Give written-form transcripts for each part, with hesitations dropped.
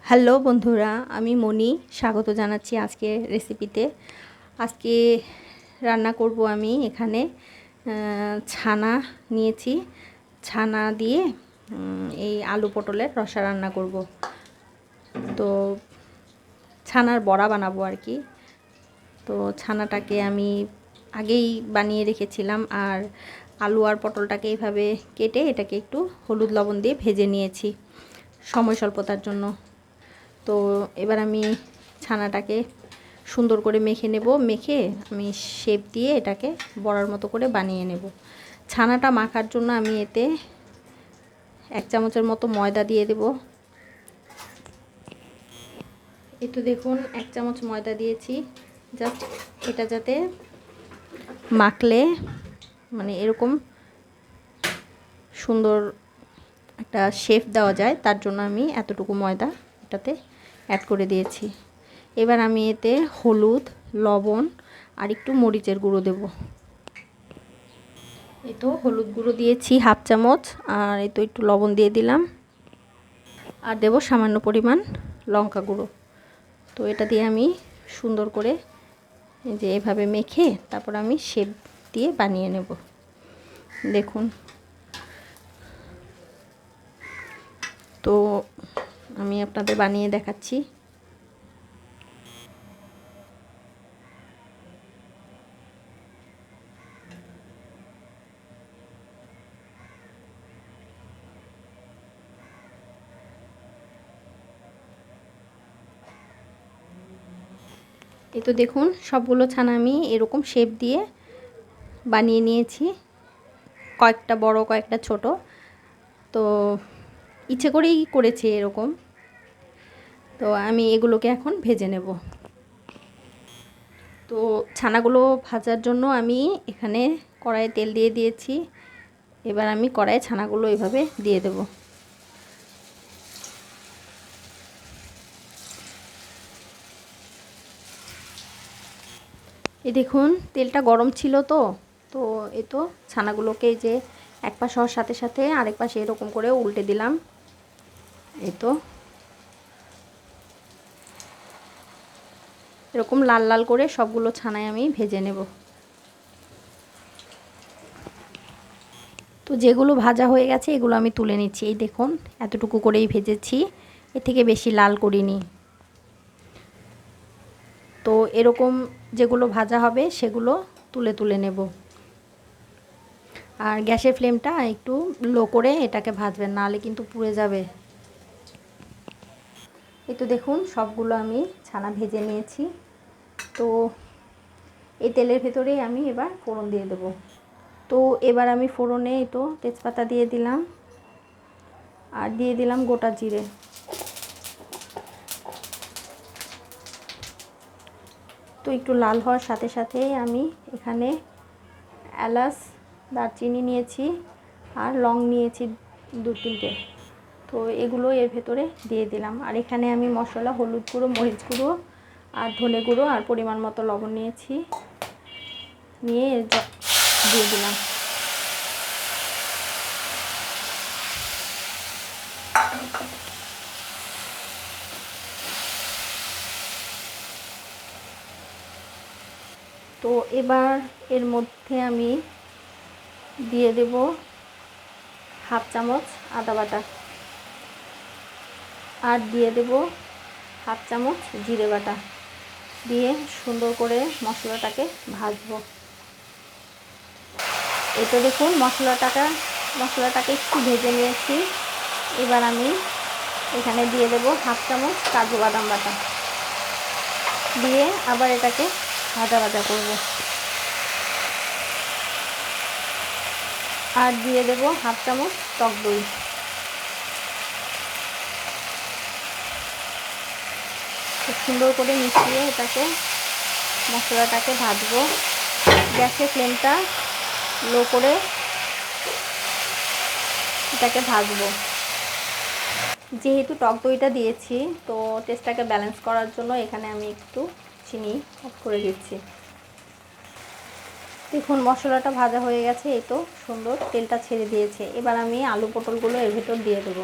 Hello বন্ধুরা, আমি মনি স্বাগত জানাচ্ছি আজকে রেসিপিতে। আজকে রান্না করব আমি এখানে ছানা নিয়েছি। ছানা দিয়ে এই আলু পটলের রসা রান্না করব। তো ছানার বড়া বানাবো আর কি। তো ছানাটাকে আমি আগেই বানিয়ে রেখেছিলাম, আর আলু আর পটলটাকে এইভাবে কেটে এটাকে একটু হলুদ লবণ দিয়ে ভেজে নিয়েছি সময় স্বল্পতার জন্য। তো এবার আমি ছানাটাকে সুন্দর করে মেখে নেব। মেখে আমি শেপ দিয়ে এটাকে বড়ার মতো করে বানিয়ে নেব। ছানাটা মাখার জন্য আমি এতে 1 চামচের মতো ময়দা দিয়ে দেব। এই তো দেখুন 1 চামচ ময়দা দিয়েছি। জাস্ট এটা যাতে মাখলে মানে এরকম সুন্দর একটা শেপ দেওয়া যায়, তার জন্য আমি এতটুকু ময়দা এটাতে অ্যাড করে দিয়েছি। এবার আমি এতে হলুদ, লবণ আর একটু মরিচের গুঁড়ো দেব। এই তো হলুদ গুঁড়ো দিয়েছি 1/2 চামচ, আর এই তো একটু লবণ দিয়ে দিলাম, আর দেব সামান্য পরিমাণ লঙ্কা গুঁড়ো। তো এটা দিয়ে আমি সুন্দর করে যে এভাবে মেখে তারপর আমি শেপ দিয়ে বানিয়ে নেব। দেখুন, তো আমি আপনাদের বানিয়ে দেখাচ্ছি। এই তো দেখুন সবগুলো ছানা আমি এরকম শেপ দিয়ে বানিয়ে নিয়েছি, কয়েকটা বড় কয়েকটা ছোট। তো ইচ্ছে করেই করেছি এরকম। তো আমি এগুলোকে এখন ভেজে নেব। তো ছানাগুলো ভাজার জন্য আমি এখানে কড়াইয়ে তেল দিয়ে দিয়েছি। এবার আমি কড়াইয়ে ছানাগুলো এভাবে দিয়ে দেব। এই দেখুন তেলটা গরম ছিল। তো এই তো ছানাগুলোকে যে এক পাশ হওয়ার সাথে সাথে আরেক পাশে এরকম করে উল্টে দিলাম। এই তো এরকম লাল লাল করে সবগুলো ছানাই আমি ভেজে নেব। তো যেগুলো ভাজা হয়ে গেছে এগুলো আমি তুলে নিচ্ছি। এই দেখুন এতটুকু করেই ভেজেছি, এর থেকে বেশি লাল করিনি। তো এরকম যেগুলো ভাজা হবে সেগুলো তুলে তুলে নেব। আর গ্যাসের ফ্লেমটা একটু লো করে এটাকে ভাজবেন, নাহলে কিন্তু পুড়ে যাবে। এই তো দেখুন সবগুলো আমি ছানা ভেজে নিয়েছি। তো এই তেলের ভেতরেই আমি এবার ফোড়ন দিয়ে দেব। তো এবার আমি ফোড়নে এই তো তেজপাতা দিয়ে দিলাম, আর দিয়ে দিলাম গোটা জিরে। তো একটু লাল হওয়ার সাথে সাথে আমি এখানে এলাচ, দারচিনি নিয়েছি, আর লং নিয়েছি 2-3টে। তো এগুলো এর ভেতরে দিয়ে দিলাম। আর এখানে আমি মশলা হলুদ গুঁড়ো, মরিচ গুঁড়ো আর ধনে গুঁড়ো আর পরিমাণ মতো লবণ নিয়েছি, নিয়ে দিয়ে দিলাম। তো এবার এর মধ্যে আমি দিয়ে দেব 1/2 চামচ আদা বাটা, আর দিয়ে দেব 1/2 চামচ জিরে বাটা, দিয়ে সুন্দর করে মশলাটাকে ভাজবো। এই তো দেখুন মশলাটাকে একটু ভেজে নিয়েছি। এবার আমি এখানে দিয়ে দেব 1/2 চামচ কাজু বাদাম বাটা, দিয়ে আবার এটাকে ভাজা ভাজা করব। আর দিয়ে দেব 1/2 চামচ টক দই। খুব সুন্দর করে মিশিয়ে এটাকে মশলাটাকে ভাজবো। গ্যাসের ফ্লেমটা লো করে এটাকে ভাজবো। যেহেতু টক দইটা দিয়েছি, তো টেস্টটাকে ব্যালেন্স করার জন্য এখানে আমি একটু চিনি অ্যাড করে দিচ্ছি। দেখুন মশলাটা ভাজা হয়ে গেছে, এই তো সুন্দর তেলটা ছেড়ে দিয়েছে। এবার আমি আলু পটলগুলো এর ভেতর দিয়ে দেবো,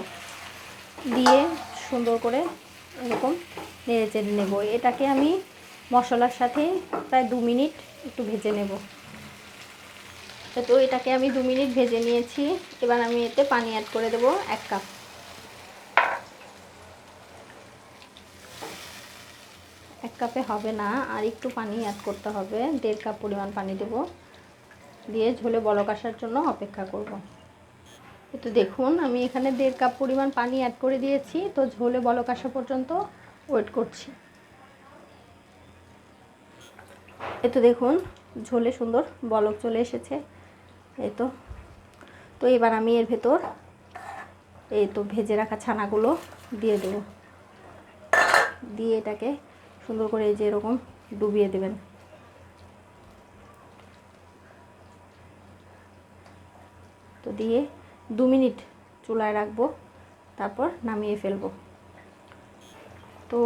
দিয়ে সুন্দর করে এরকম নেড়ে চেড়ে নেব। এটাকে আমি মশলার সাথে প্রায় 2 মিনিট একটু ভেজে নেব। তো এটাকে আমি 2 মিনিট ভেজে নিয়েছি। এবার আমি এতে পানি অ্যাড করে দেব 1 কাপ। 1 কাপে হবে না, আর একটু পানি অ্যাড করতে হবে। 1.5 কাপ পরিমাণ পানি দেব, দিয়ে ঝোলে বলক আসার জন্য অপেক্ষা করব। তো দেখুন আমি এখানে 1.5 কাপ পরিমাণ পানি অ্যাড করে দিয়েছি। তো ঝোলে বলক আসা পর্যন্ত ওয়েট করছি। তো দেখুন ঝোলে সুন্দর বলক চলে এসেছে। তো এবার আমি এর ভেতর ভেজে রাখা ছানাগুলো দিয়ে দেব। দিয়ে এটাকে সুন্দর করে এই যে এরকম ডুবিয়ে দেবেন। তো দিয়ে 2 মিনিট চুলায় রাখবো, তারপর নামিয়ে ফেলবো। তো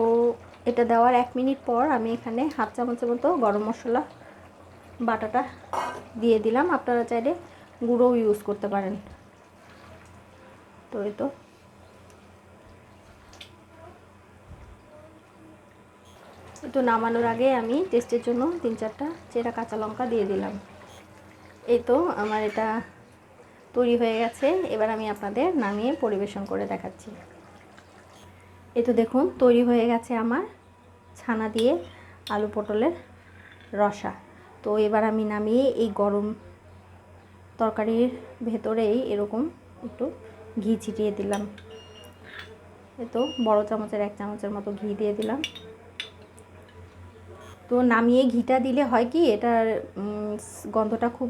এটা দেওয়ার 1 মিনিট পর আমি এখানে হাফ চামচের মতো গরম মশলা বাটাটা দিয়ে দিলাম। আপনারা চাইলে গুঁড়োও ইউজ করতে পারেন। তো নামানোর আগে আমি টেস্টের জন্য 3-4টা চেরা কাঁচা লঙ্কা দিয়ে দিলাম। তো আমার এটা তৈরি হয়ে গেছে। এবার আমি আপনাদের নামিয়ে পরিবেশন করে দেখাচ্ছি। তো দেখুন তৈরি হয়ে গেছে আমার ছানা দিয়ে আলু পটলের রসা। তো এবার আমি নামিয়ে এই গরম তরকারির ভেতরেই এরকম একটু ঘি ছিটিয়ে দিলাম। তো বড় চামচের 1 চামচের মতো ঘি দিয়ে দিলাম। তো নামিয়ে ঘিটা দিলে হয় কি, এটার গন্ধটা খুব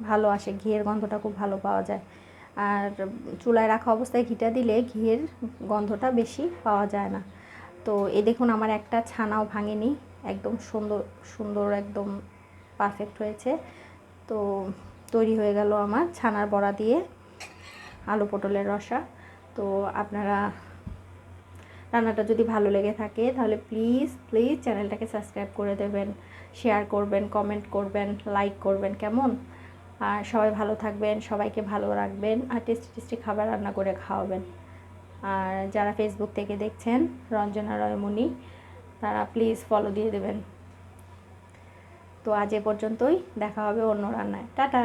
ভালো আসে, ঘিয়ের গন্ধটা খুব ভালো পাওয়া যায়। আর চুলায় রাখা অবস্থায় ঘিটা দিলে ঘিয়ের গন্ধটা বেশি পাওয়া যায় না। তো দেখুন আমার একটা ছানাও ভাঙেনি, একদম সুন্দর সুন্দর একদম পারফেক্ট হয়েছে। তো তৈরি হয়ে গেল আমার ছানার বড়া দিয়ে আলু পটলের রসা। তো আপনারা রান্নাটা যদি ভালো লেগে থাকে তাহলে প্লিজ চ্যানেলটাকে সাবস্ক্রাইব করে দেবেন, শেয়ার করবেন, কমেন্ট করবেন, লাইক করবেন, কেমন? আর সবাই ভালো থাকবেন, সবাইকে ভালো রাখবেন, আর টেস্টি খাবার রান্না করে খাওয়াবেন। আর যারা ফেসবুক থেকে দেখছেন রঞ্জনা রয়মনি, তারা প্লিজ ফলো দিয়ে দেবেন। তো আজ এ পর্যন্তই, দেখা হবে অন্য রান্নায়। টাটা।